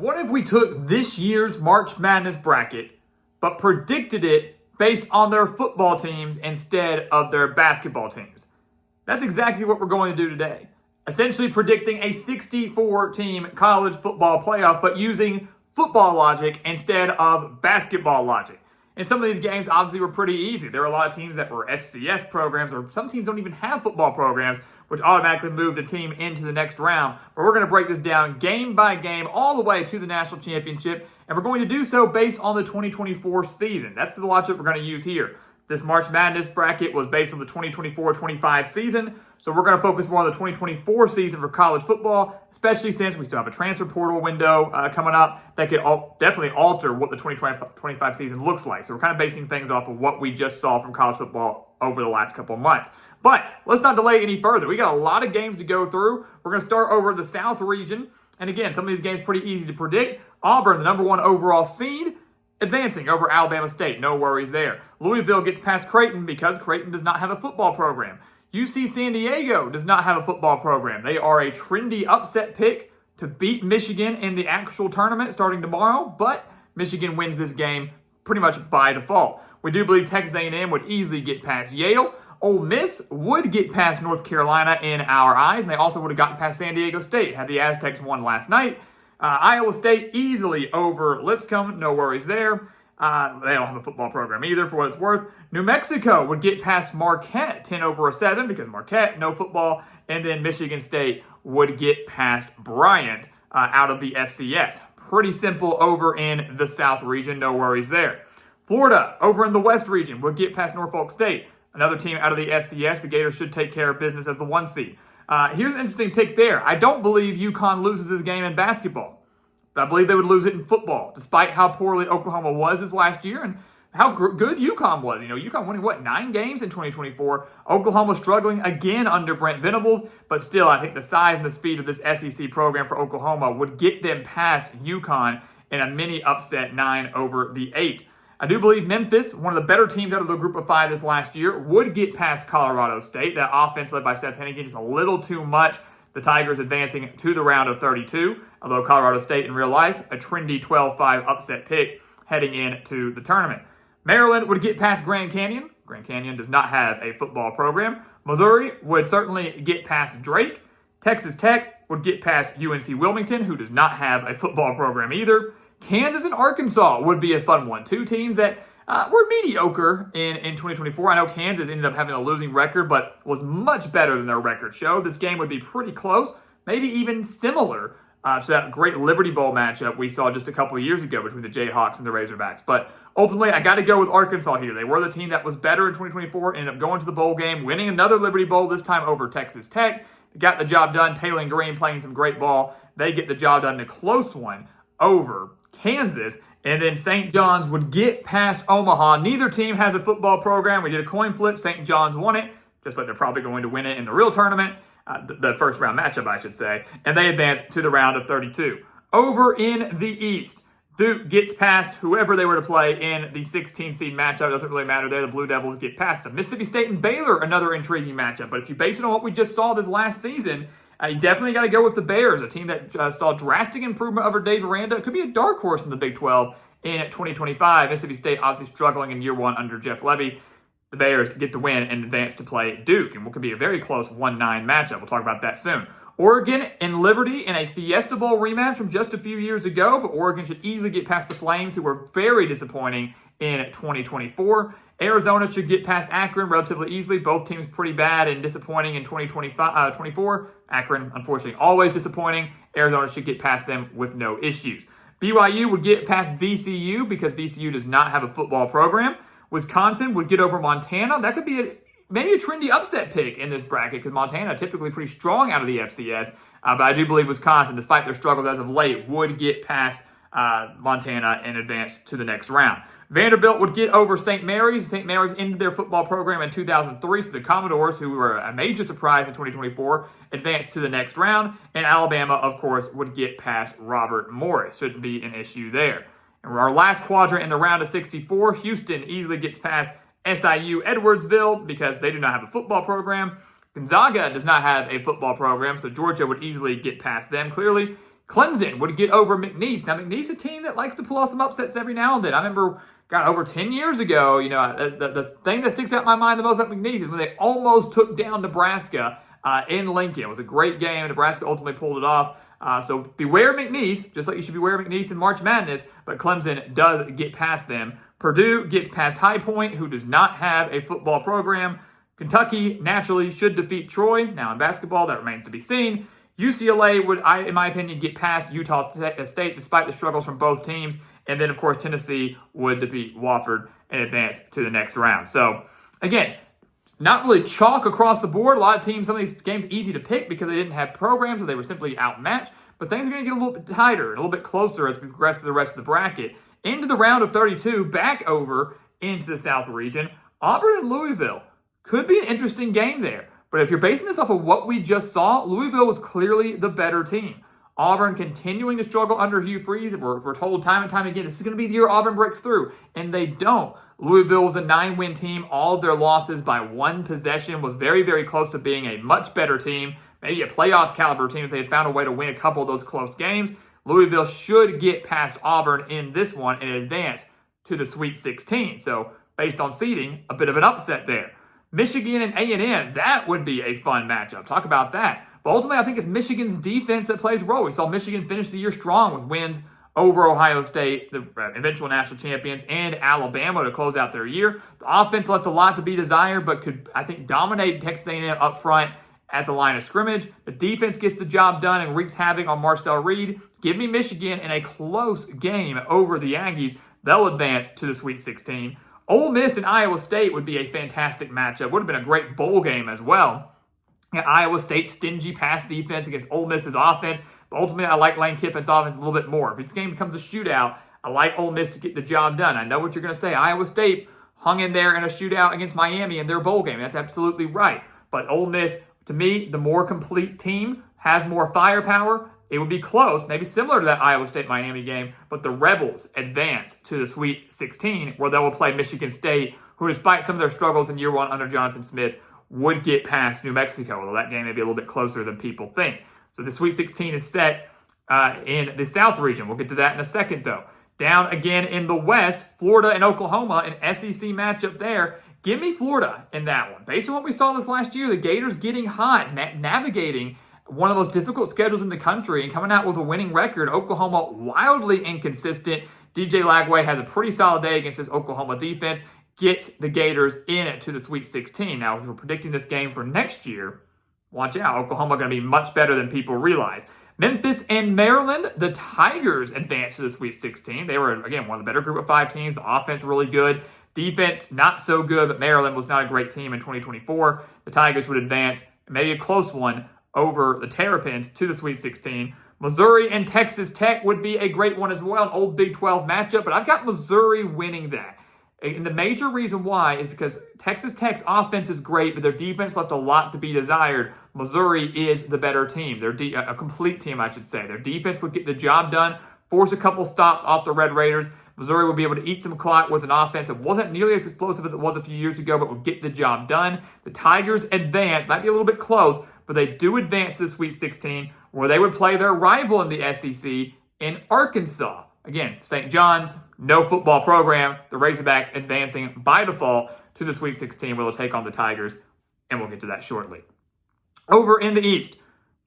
What if we took this year's March Madness bracket, but predicted it based on their football teams instead of their basketball teams? That's exactly what we're going to do today. Essentially predicting a 64-team college football playoff, but using football logic instead of basketball logic. And some of these games obviously were pretty easy. There were a lot of teams that were FCS programs, or some teams don't even have football programs, which automatically moved the team into the next round. But we're going to break this down game by game all the way to the national championship, and we're going to do so based on the 2024 season. That's the logic we're going to use here. This March Madness bracket was based on the 2024-25 season, so we're going to focus more on the 2024 season for college football, especially since we still have a transfer portal window coming up that could definitely alter what the 2025 season looks like. So we're kind of basing things off of what we just saw from college football over the last couple of months. But let's not delay any further. We got a lot of games to go through. We're going to start over the South region. And again, some of these games pretty easy to predict. Auburn, the number 1 overall seed, advancing over Alabama State. No worries there. Louisville gets past Creighton because Creighton does not have a football program. UC San Diego does not have a football program. They are a trendy upset pick to beat Michigan in the actual tournament starting tomorrow, but Michigan wins this game pretty much by default. We do believe Texas A&M would easily get past Yale. Ole Miss would get past North Carolina in our eyes, and they also would have gotten past San Diego State had the Aztecs won last night. Iowa State easily over Lipscomb, no worries there. They don't have a football program either, for what it's worth. New Mexico would get past Marquette, 10-7, because Marquette, no football. And then Michigan State would get past Bryant out of the FCS. Pretty simple over in the South region, no worries there. Florida, over in the West region, would get past Norfolk State. Another team out of the FCS. The Gators should take care of business as the 1 seed. Here's an interesting pick there. I don't believe UConn loses this game in basketball, but I believe they would lose it in football, despite how poorly Oklahoma was this last year and how good UConn was. You know, UConn winning, 9 games in 2024. Oklahoma struggling again under Brent Venables, but still, I think the size and the speed of this SEC program for Oklahoma would get them past UConn in a mini upset 9-8. I do believe Memphis, one of the better teams out of the group of 5 this last year, would get past Colorado State. That offense led by Seth Hennigan is a little too much. The Tigers advancing to the round of 32, although Colorado State in real life, a trendy 12-5 upset pick heading into the tournament. Maryland would get past Grand Canyon. Grand Canyon does not have a football program. Missouri would certainly get past Drake. Texas Tech would get past UNC Wilmington, who does not have a football program either. Kansas and Arkansas would be a fun one. 2 teams that were mediocre in 2024. I know Kansas ended up having a losing record, but was much better than their record showed. This game would be pretty close, maybe even similar to that great Liberty Bowl matchup we saw just a couple of years ago between the Jayhawks and the Razorbacks. But ultimately, I got to go with Arkansas here. They were the team that was better in 2024, ended up going to the bowl game, winning another Liberty Bowl, this time over Texas Tech. They got the job done. Taylor Green playing some great ball. They get the job done in a close one over Kansas. And then St. John's would get past Omaha. Neither team has a football program. We did a coin flip. St. John's won it, just like they're probably going to win it in the real tournament. The first round matchup, I should say. And they advance to the round of 32. Over in the East, Duke gets past whoever they were to play in the 16-seed matchup. It doesn't really matter there. The Blue Devils get past them. Mississippi State and Baylor, another intriguing matchup. But if you base it on what we just saw this last season, you definitely got to go with the Bears, a team that saw drastic improvement over Dave Aranda. It could be a dark horse in the Big 12 in 2025. Mississippi State obviously struggling in year 1 under Jeff Lebby. The Bears get the win and advance to play Duke, and what could be a very close 1-9 matchup. We'll talk about that soon. Oregon and Liberty in a Fiesta Bowl rematch from just a few years ago, but Oregon should easily get past the Flames, who were very disappointing in 2024. Arizona should get past Akron relatively easily. Both teams pretty bad and disappointing in 2024. Akron, unfortunately, always disappointing. Arizona should get past them with no issues. BYU would get past VCU because VCU does not have a football program. Wisconsin would get over Montana. That could be maybe a trendy upset pick in this bracket because Montana typically pretty strong out of the FCS. But I do believe Wisconsin, despite their struggles as of late, would get past Montana and advance to the next round. Vanderbilt would get over St. Mary's. St. Mary's ended their football program in 2003, so the Commodores, who were a major surprise in 2024, advanced to the next round. And Alabama, of course, would get past Robert Morris. Shouldn't be an issue there. And our last quadrant in the round of 64, Houston easily gets past SIU Edwardsville because they do not have a football program. Gonzaga does not have a football program, so Georgia would easily get past them clearly. Clemson would get over McNeese. Now, McNeese is a team that likes to pull off some upsets every now and then. I remember, over 10 years ago, the thing that sticks out in my mind the most about McNeese is when they almost took down Nebraska in Lincoln. It was a great game. Nebraska ultimately pulled it off. So beware McNeese, just like you should beware McNeese in March Madness, but Clemson does get past them. Purdue gets past High Point, who does not have a football program. Kentucky naturally should defeat Troy. Now in basketball, that remains to be seen. UCLA would, in my opinion, get past Utah State despite the struggles from both teams. And then, of course, Tennessee would defeat Wofford and advance to the next round. So, again, not really chalk across the board. A lot of teams, some of these games easy to pick because they didn't have programs or they were simply outmatched. But things are going to get a little bit tighter and a little bit closer as we progress to the rest of the bracket. Into the round of 32, back over into the South region. Auburn and Louisville could be an interesting game there. But if you're basing this off of what we just saw, Louisville was clearly the better team. Auburn continuing to struggle under Hugh Freeze. We're told time and time again, this is going to be the year Auburn breaks through. And they don't. Louisville was a 9-win team. All of their losses by one possession was very, very close to being a much better team. Maybe a playoff caliber team if they had found a way to win a couple of those close games. Louisville should get past Auburn in this one and advance to the Sweet 16. So based on seeding, a bit of an upset there. Michigan and A&M, that would be a fun matchup. Talk about that. But ultimately, I think it's Michigan's defense that plays a role. We saw Michigan finish the year strong with wins over Ohio State, the eventual national champions, and Alabama to close out their year. The offense left a lot to be desired, but could, I think, dominate Texas A&M up front at the line of scrimmage. The defense gets the job done and wreaks havoc on Marcel Reed. Give me Michigan in a close game over the Aggies. They'll advance to the Sweet 16. Ole Miss and Iowa State would be a fantastic matchup. Would have been a great bowl game as well. Iowa State's stingy pass defense against Ole Miss's offense. But ultimately, I like Lane Kiffin's offense a little bit more. If this game becomes a shootout, I like Ole Miss to get the job done. I know what you're going to say. Iowa State hung in there in a shootout against Miami in their bowl game. That's absolutely right. But Ole Miss, to me, the more complete team, has more firepower. It would be close, maybe similar to that Iowa State-Miami game, but the Rebels advance to the Sweet 16, where they will play Michigan State, who, despite some of their struggles in year one under Jonathan Smith, would get past New Mexico, although that game may be a little bit closer than people think. So the Sweet 16 is set in the South region. We'll get to that in a second, though. Down again in the West, Florida and Oklahoma, an SEC matchup there. Give me Florida in that one. Based on what we saw this last year, the Gators getting hot, navigating one of the most difficult schedules in the country and coming out with a winning record. Oklahoma wildly inconsistent. DJ Lagway has a pretty solid day against this Oklahoma defense. Gets the Gators in to the Sweet 16. Now, if we're predicting this game for next year, watch out. Oklahoma going to be much better than people realize. Memphis and Maryland, the Tigers advance to the Sweet 16. They were, again, one of the better group of 5 teams. The offense really good. Defense, not so good, but Maryland was not a great team in 2024. The Tigers would advance, maybe a close one, over the Terrapins to the Sweet 16. Missouri and Texas Tech would be a great one as well, an old Big 12 matchup, but I've got Missouri winning that. And the major reason why is because Texas Tech's offense is great, but their defense left a lot to be desired. Missouri is the better team. They're a complete team, I should say. Their defense would get the job done, force a couple stops off the Red Raiders. Missouri would be able to eat some clock with an offense that wasn't nearly as explosive as it was a few years ago, but would get the job done. The Tigers advance, might be a little bit close, but they do advance to the Sweet 16, where they would play their rival in the SEC in Arkansas. Again, St. John's, no football program. The Razorbacks advancing by default to the Sweet 16, where they'll take on the Tigers, and we'll get to that shortly. Over in the East,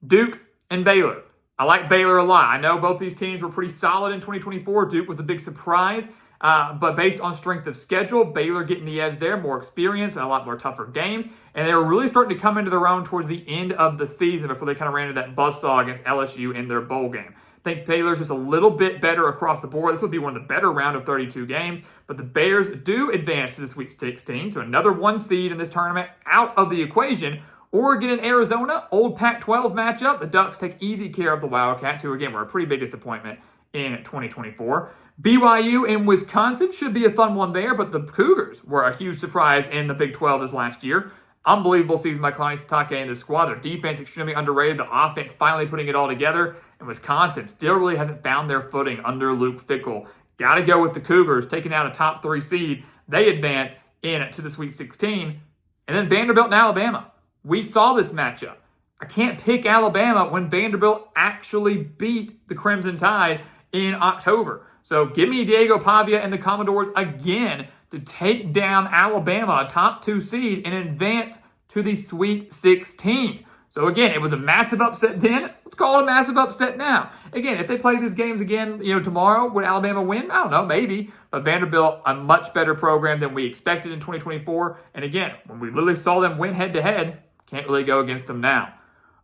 Duke and Baylor. I like Baylor a lot. I know both these teams were pretty solid in 2024. Duke was a big surprise, but based on strength of schedule, Baylor getting the edge there, more experience, and a lot more tougher games, and they were really starting to come into their own towards the end of the season before they kind of ran into that buzzsaw against LSU in their bowl game. I think Baylor's just a little bit better across the board. This would be one of the better round of 32 games, but the Bears do advance to the Sweet 16, to another 1 seed in this tournament out of the equation. Oregon and Arizona, old Pac-12 matchup. The Ducks take easy care of the Wildcats, who again were a pretty big disappointment in 2024. BYU and Wisconsin should be a fun one there, but the Cougars were a huge surprise in the Big 12 this last year. Unbelievable season by Kalani Sitake and the squad. Their defense extremely underrated. The offense finally putting it all together. And Wisconsin still really hasn't found their footing under Luke Fickell. Got to go with the Cougars, taking out a top 3 seed. They advance in to the Sweet 16. And then Vanderbilt and Alabama. We saw this matchup. I can't pick Alabama when Vanderbilt actually beat the Crimson Tide in October. So give me Diego Pavia and the Commodores again to take down Alabama, a top 2 seed, and advance to the Sweet 16. So again, it was a massive upset then. Let's call it a massive upset now. Again, if they play these games again, tomorrow, would Alabama win? I don't know, maybe. But Vanderbilt, a much better program than we expected in 2024. And again, when we literally saw them win head-to-head, can't really go against them now.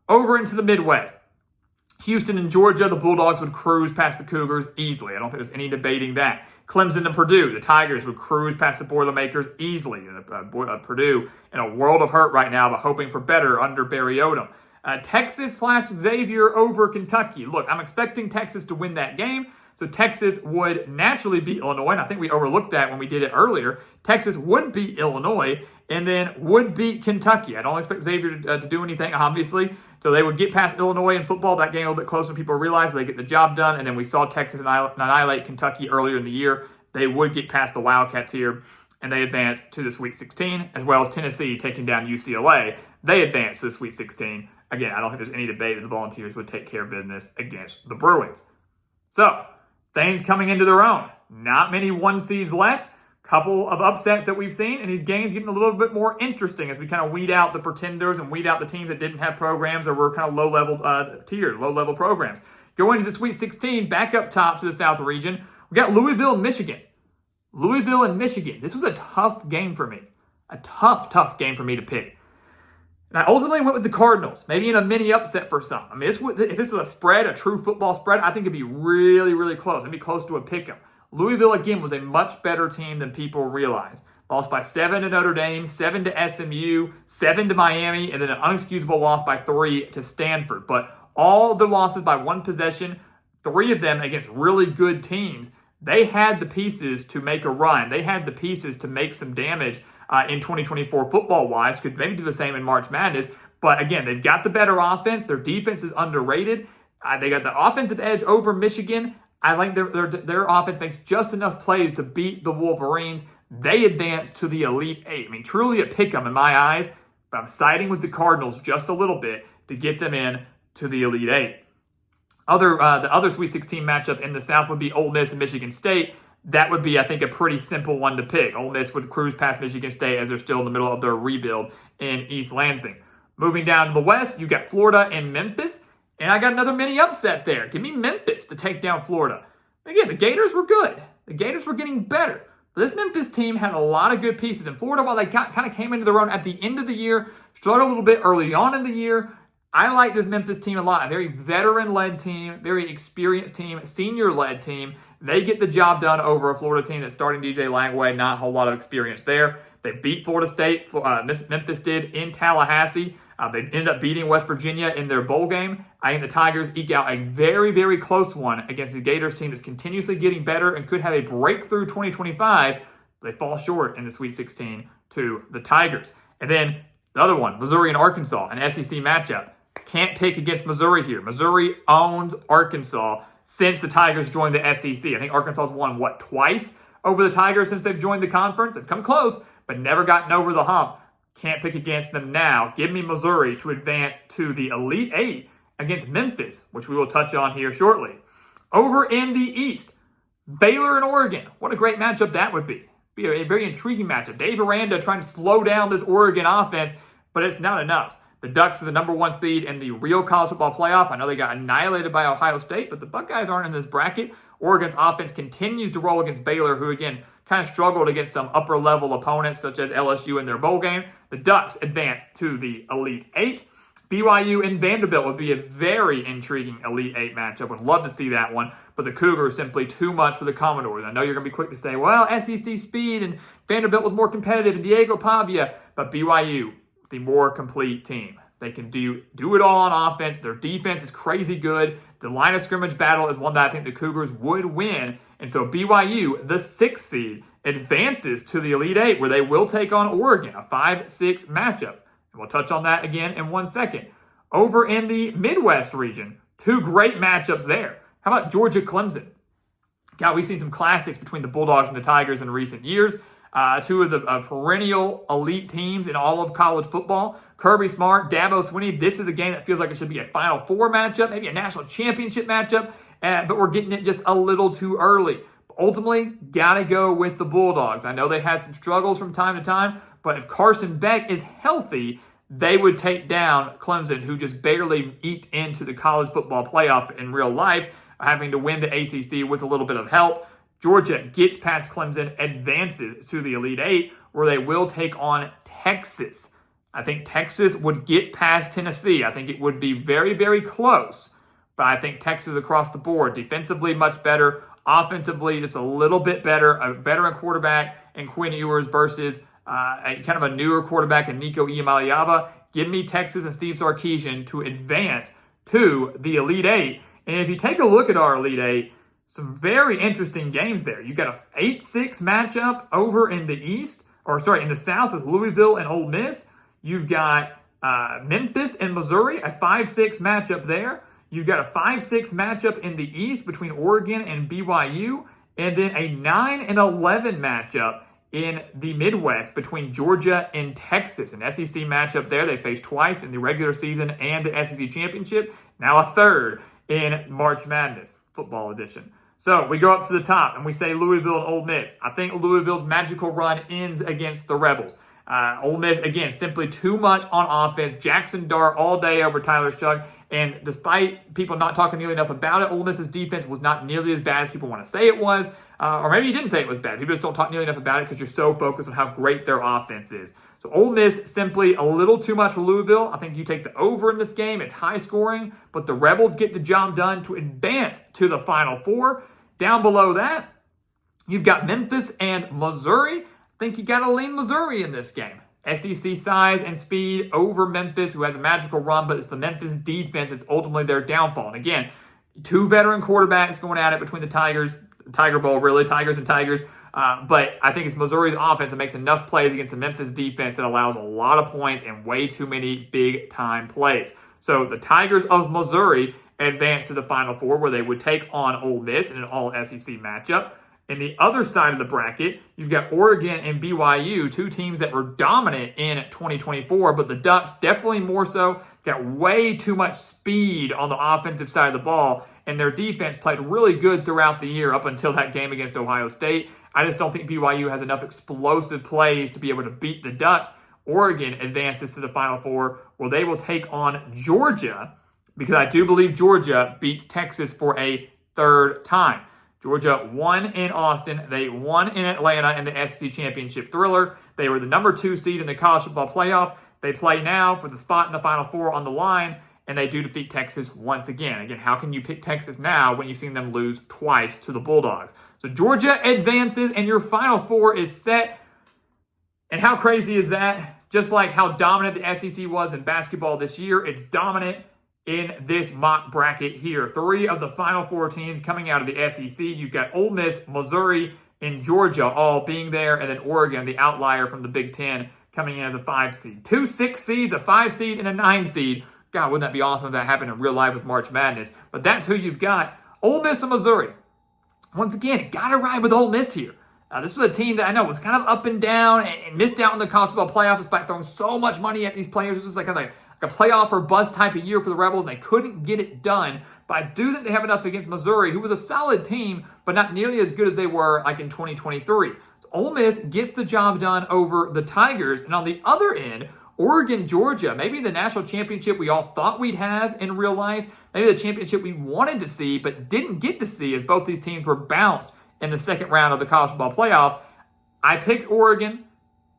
Over into the Midwest. Houston and Georgia, the Bulldogs would cruise past the Cougars easily. I don't think there's any debating that. Clemson and Purdue, the Tigers would cruise past the Boilermakers easily. Purdue in a world of hurt right now, but hoping for better under Barry Odom. Texas/Xavier over Kentucky. Look, I'm expecting Texas to win that game. So Texas would naturally beat Illinois, and I think we overlooked that when we did it earlier. Texas would beat Illinois and then would beat Kentucky. I don't expect Xavier to do anything, obviously. So they would get past Illinois in football. That game a little bit closer than people realize, but they get the job done. And then we saw Texas annihilate Kentucky earlier in the year. They would get past the Wildcats here, and they advance to the Sweet 16, as well as Tennessee taking down UCLA. They advance to the Sweet 16. Again, I don't think there's any debate that the Volunteers would take care of business against the Bruins. So, things coming into their own. Not many 1 seeds left. Couple of upsets that we've seen, and these games getting a little bit more interesting as we kind of weed out the pretenders and weed out the teams that didn't have programs or were kind of low-level programs. Going to the Sweet 16, back up top to the South region, we got Louisville and Michigan. This was a tough game for me. A tough game for me to pick. And I ultimately went with the Cardinals, maybe in a mini upset for some. I mean, if this was a spread, a true football spread, I think it'd be really, really close. It'd be close to a pick-em. Louisville, again, was a much better team than people realize. Lost by 7 to Notre Dame, 7 to SMU, 7 to Miami, and then an unexcusable loss by 3 to Stanford. But all the losses by 1 possession, 3 of them against really good teams, they had the pieces to make a run. They had the pieces to make some damage in 2024 football-wise. Could maybe do the same in March Madness. But again, they've got the better offense. Their defense is underrated. They got the offensive edge over Michigan. I think their offense makes just enough plays to beat the Wolverines. They advance to the Elite 8. I mean, truly a pick-em in my eyes, but I'm siding with the Cardinals just a little bit to get them in to the Elite 8. The other Sweet 16 matchup in the South would be Ole Miss and Michigan State. That would be, I think, a pretty simple one to pick. Ole Miss would cruise past Michigan State as they're still in the middle of their rebuild in East Lansing. Moving down to the West, you got Florida and Memphis. And I got another mini upset there. Give me Memphis to take down Florida. Again, the Gators were good. The Gators were getting better. But this Memphis team had a lot of good pieces. And Florida, while they kind of came into their own at the end of the year, struggled a little bit early on in the year. I like this Memphis team a lot. A very veteran-led team, very experienced team, senior-led teem. They get the job done over a Florida team that's starting DJ Langway. Not a whole lot of experience there. They beat Florida State. Memphis did in Tallahassee. They ended up beating West Virginia in their bowl game. I think the Tigers eke out a very, very close one against the Gators team that's continuously getting better and could have a breakthrough 2025. They fall short in the Sweet 16 to the Tigers. And then the other one, Missouri and Arkansas, an SEC matchup. Can't pick against Missouri here. Missouri owns Arkansas since the Tigers joined the SEC. I think Arkansas's won, twice over the Tigers since they've joined the conference. They've come close, but never gotten over the hump. Can't pick against them now. Give me Missouri to advance to the Elite 8 against Memphis, which we will touch on here shortly. Over in the East, Baylor and Oregon. What a great matchup that would be. Be a very intriguing matchup. Dave Aranda trying to slow down this Oregon offense, but it's not enough. The Ducks are the number 1 seed in the real college football playoff. I know they got annihilated by Ohio State, but the Buckeyes aren't in this bracket. Oregon's offense continues to roll against Baylor, who again kind of struggled against some upper-level opponents such as LSU in their bowl game. The Ducks advance to the Elite 8. BYU and Vanderbilt would be a very intriguing Elite 8 matchup. Would love to see that one, but the Cougars simply too much for the Commodores. I know you're going to be quick to say, well, SEC speed and Vanderbilt was more competitive and Diego Pavia, but BYU, the more complete team. They can do it all on offense. Their defense is crazy good. The line of scrimmage battle is one that I think the Cougars would win. And so BYU, the 6th seed, advances to the Elite 8, where they will take on Oregon, a 5-6 matchup. And we'll touch on that again in 1 second. Over in the Midwest region, 2 great matchups there. How about Georgia-Clemson? God, we've seen some classics between the Bulldogs and the Tigers in recent years. two of the perennial elite teams in all of college football. Kirby Smart, Dabo Swinney, this is a game that feels like it should be a Final Four matchup, maybe a national championship matchup, but we're getting it just a little too early. Ultimately, got to go with the Bulldogs. I know they had some struggles from time to time, but if Carson Beck is healthy, they would take down Clemson, who just barely eked into the college football playoff in real life, having to win the ACC with a little bit of help. Georgia gets past Clemson, advances to the Elite Eight, where they will take on Texas. I think Texas would get past Tennessee. I think it would be very, very close. But I think Texas across the board, defensively much better, offensively just a little bit better, a veteran quarterback in Quinn Ewers versus a kind of a newer quarterback in Nico Iamaleava. Give me Texas and Steve Sarkisian to advance to the Elite Eight. And if you take a look at our Elite Eight, some very interesting games there. You got a 8-6 matchup over in the in the South with Louisville and Ole Miss. You've got Memphis and Missouri, a 5-6 matchup there. You've got a 5-6 matchup in the East between Oregon and BYU, and then a 9-11 matchup in the Midwest between Georgia and Texas. An SEC matchup there. They faced twice in the regular season and the SEC championship. Now a third in March Madness football edition. So we go up to the top and we say Louisville and Ole Miss. I think Louisville's magical run ends against the Rebels. Ole Miss, again, simply too much on offense. Jackson Dart all day over Tyler Shugg. And despite people not talking nearly enough about it, Ole Miss's defense was not nearly as bad as people want to say it was. Or maybe you didn't say it was bad. People just don't talk nearly enough about it because you're so focused on how great their offense is. So Ole Miss, simply a little too much for Louisville. I think you take the over in this game. It's high scoring, but the Rebels get the job done to advance to the Final Four. Down below that, you've got Memphis and Missouri. I think you got to lean Missouri in this game. SEC size and speed over Memphis, who has a magical run, but it's the Memphis defense that's ultimately their downfall. And again, two veteran quarterbacks going at it between the Tigers, Tiger Bowl, really, Tigers and Tigers. But I think it's Missouri's offense that makes enough plays against the Memphis defense that allows a lot of points and way too many big-time plays. So the Tigers of Missouri advance to the Final Four, where they would take on Ole Miss in an all-SEC matchup. In the other side of the bracket, you've got Oregon and BYU, two teams that were dominant in 2024, but the Ducks definitely more so, got way too much speed on the offensive side of the ball, and their defense played really good throughout the year up until that game against Ohio State. I just don't think BYU has enough explosive plays to be able to beat the Ducks. Oregon advances to the Final Four, where they will take on Georgia, because I do believe Georgia beats Texas for a third time. Georgia won in Austin. They won in Atlanta in the SEC Championship Thriller. They were the number 2 seed in the college football playoff. They play now for the spot in the Final Four on the line, and they do defeat Texas once again. Again, how can you pick Texas now when you've seen them lose twice to the Bulldogs? So Georgia advances, and your Final Four is set. And how crazy is that? Just like how dominant the SEC was in basketball this year, it's dominant in this mock bracket here. 3 of the Final 4 teams coming out of the SEC. You've got Ole Miss, Missouri, and Georgia all being there, and then Oregon, the outlier from the Big Ten, coming in as a 5 seed. 2 6 seeds, a 5 seed, and a 9 seed. God, wouldn't that be awesome if that happened in real life with March Madness? But that's who you've got. Ole Miss and Missouri. Once again, got to ride with Ole Miss here. This was a team that I know was kind of up and down and missed out in the college football playoffs despite throwing so much money at these players. This was like a playoff or bust type of year for the Rebels, and they couldn't get it done. But I do think they have enough against Missouri, who was a solid team, but not nearly as good as they were like in 2023. So Ole Miss gets the job done over the Tigers. And on the other end, Oregon, Georgia, maybe the national championship we all thought we'd have in real life, maybe the championship we wanted to see but didn't get to see as both these teams were bounced in the second round of the college football playoff. I picked Oregon.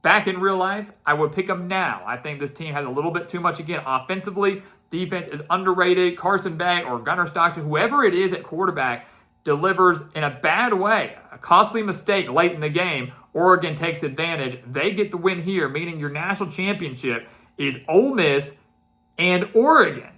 Back in real life, I would pick them now. I think this team has a little bit too much, again, offensively. Defense is underrated. Carson Beck or Gunnar Stockton, whoever it is at quarterback, delivers in a bad way. A costly mistake late in the game. Oregon takes advantage. They get the win here, meaning your national championship is Ole Miss and Oregon.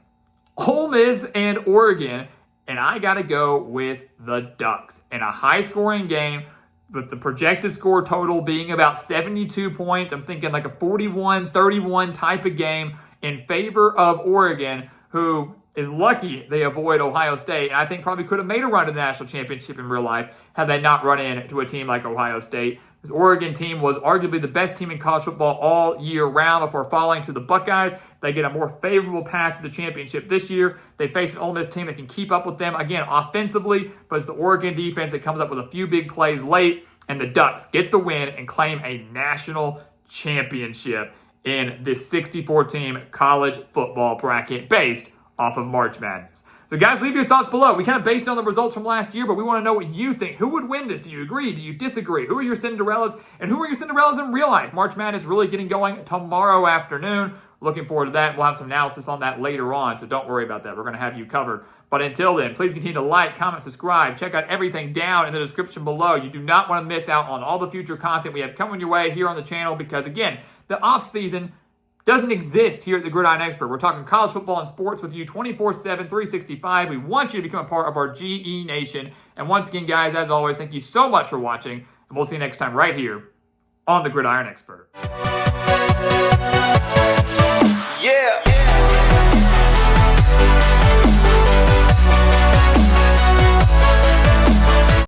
Ole Miss and Oregon, and I got to go with the Ducks in a high-scoring game. With the projected score total being about 72 points, I'm thinking like a 41-31 type of game in favor of Oregon, who is lucky they avoid Ohio State. And I think probably could have made a run to the national championship in real life had they not run into a team like Ohio State. This Oregon team was arguably the best team in college football all year round before falling to the Buckeyes. They get a more favorable path to the championship this year. They face an Ole Miss team that can keep up with them, again, offensively, but it's the Oregon defense that comes up with a few big plays late, and the Ducks get the win and claim a national championship in this 64-team college football bracket based off of March Madness. So guys, leave your thoughts below. We kind of based on the results from last year, but we want to know what you think. Who would win this? Do you agree? Do you disagree? Who are your Cinderellas? And who are your Cinderellas in real life? March Madness really getting going tomorrow afternoon. Looking forward to that. We'll have some analysis on that later on, so don't worry about that. We're going to have you covered. But until then, please continue to like, comment, subscribe. Check out everything down in the description below. You do not want to miss out on all the future content we have coming your way here on the channel because, again, the off-season doesn't exist here at the Gridiron Expert. We're talking college football and sports with you 24/7, 365. We want you to become a part of our GE Nation. And once again, guys, as always, thank you so much for watching. And we'll see you next time right here on the Gridiron Expert. Yeah.